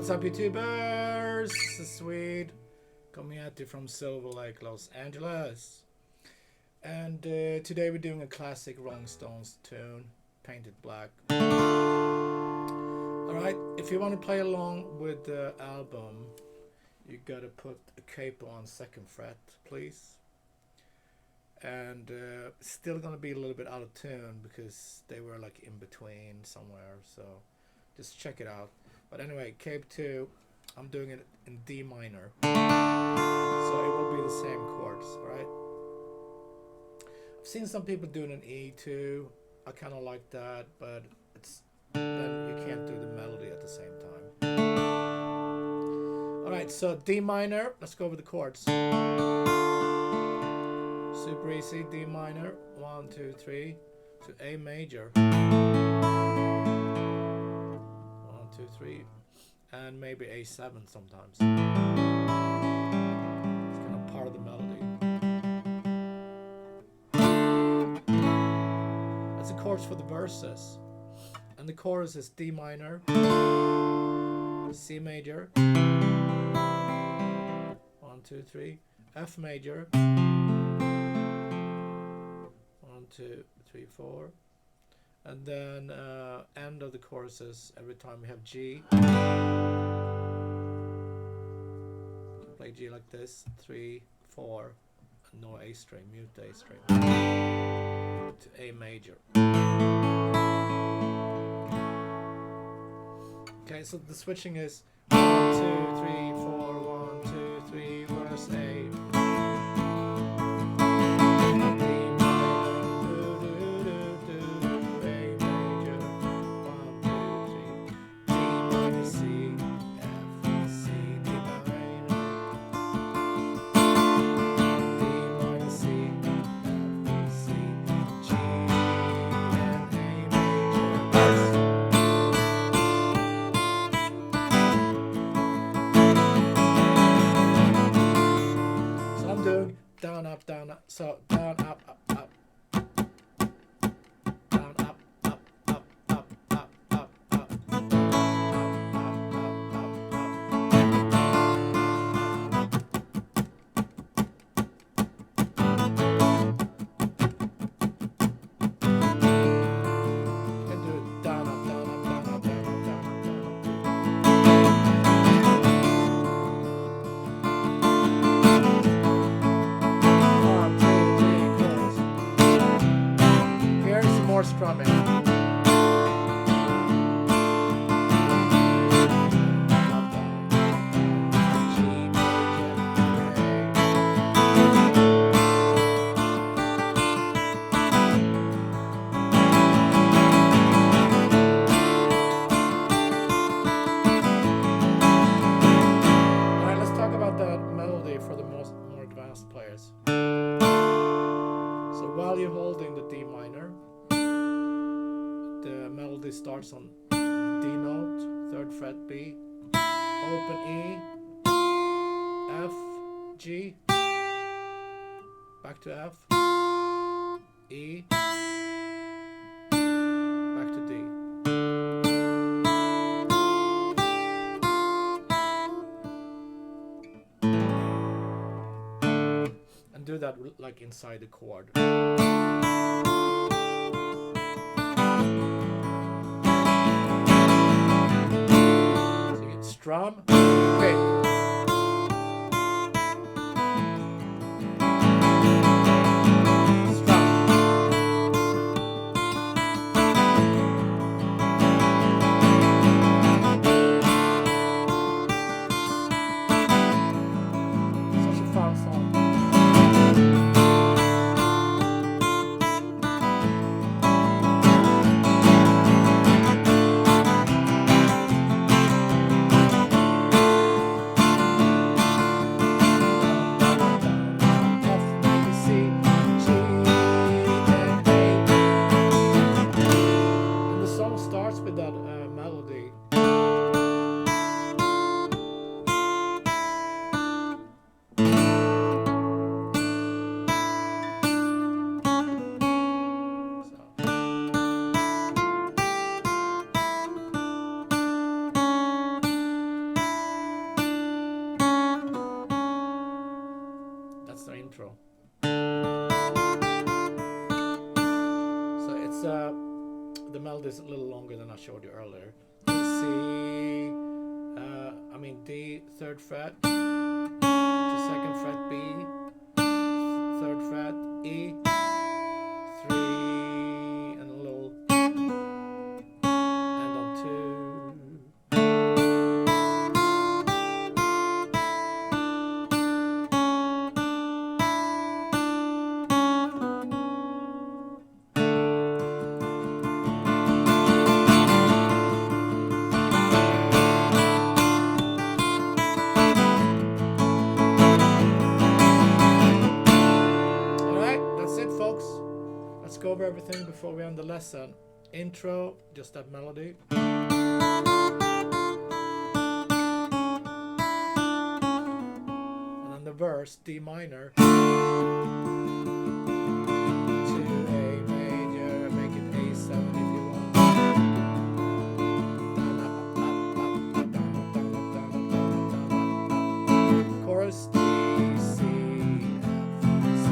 what's up, YouTubers? This is Swede, coming at you from Silver Lake, Los Angeles. And today we're doing a classic Rolling Stones tune, Painted Black. Alright, if you want to play along with the album, you gotta put a capo on 2nd fret, please. And still gonna be a little bit out of tune because they were like in between somewhere, so just check it out. But anyway, capo 2, I'm doing it in D minor, so it will be the same chords, alright? I've seen some people doing an E too. I kind of like that, but then you can't do the melody at the same time. Alright, so D minor, let's go over the chords. Super easy, D minor, 1, 2, 3, to A major. 1, 2, 3, and maybe A7 sometimes. It's kind of part of the melody. That's the chords for the verses. And the chorus is D minor, C major, 1, 2, 3, F major, 1, 2, 3, 4, and then end of the choruses every time we have G. Play G like this, 3, 4, and no A string, mute A string, to A major. Okay, so the switching is 1, 2, 3, 4, 1, 2, 3, verse A. Down, up, down, up. So down, up, up, up. Down, up, up, up, up, up, up, up. You can do it down, up, down, up, down, up, down, up, down, up, down, up. More strumming. Alright, let's talk about the melody for the more advanced players. So while you're holding the D minor, the melody starts on D note, 3rd fret B, open E, F, G, back to F, E, back to D. And do that like inside the chord. Strum, quick. Strum. Such a fun song. So it's the melody is a little longer than I showed you earlier. C, D, 3rd fret, to 2nd fret B, 3rd fret E, 3, and a little, and on 2. Let's go over everything before we end the lesson. Intro, just that melody. And then the verse, D minor. To A major, make it A7 if you want. Chorus, D, C, F, C.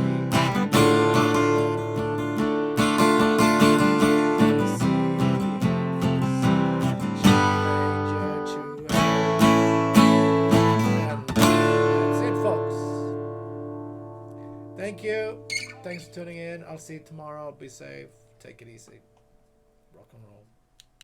Thank you. Thanks for tuning in. I'll see you tomorrow. Be safe. Take it easy. Rock and roll.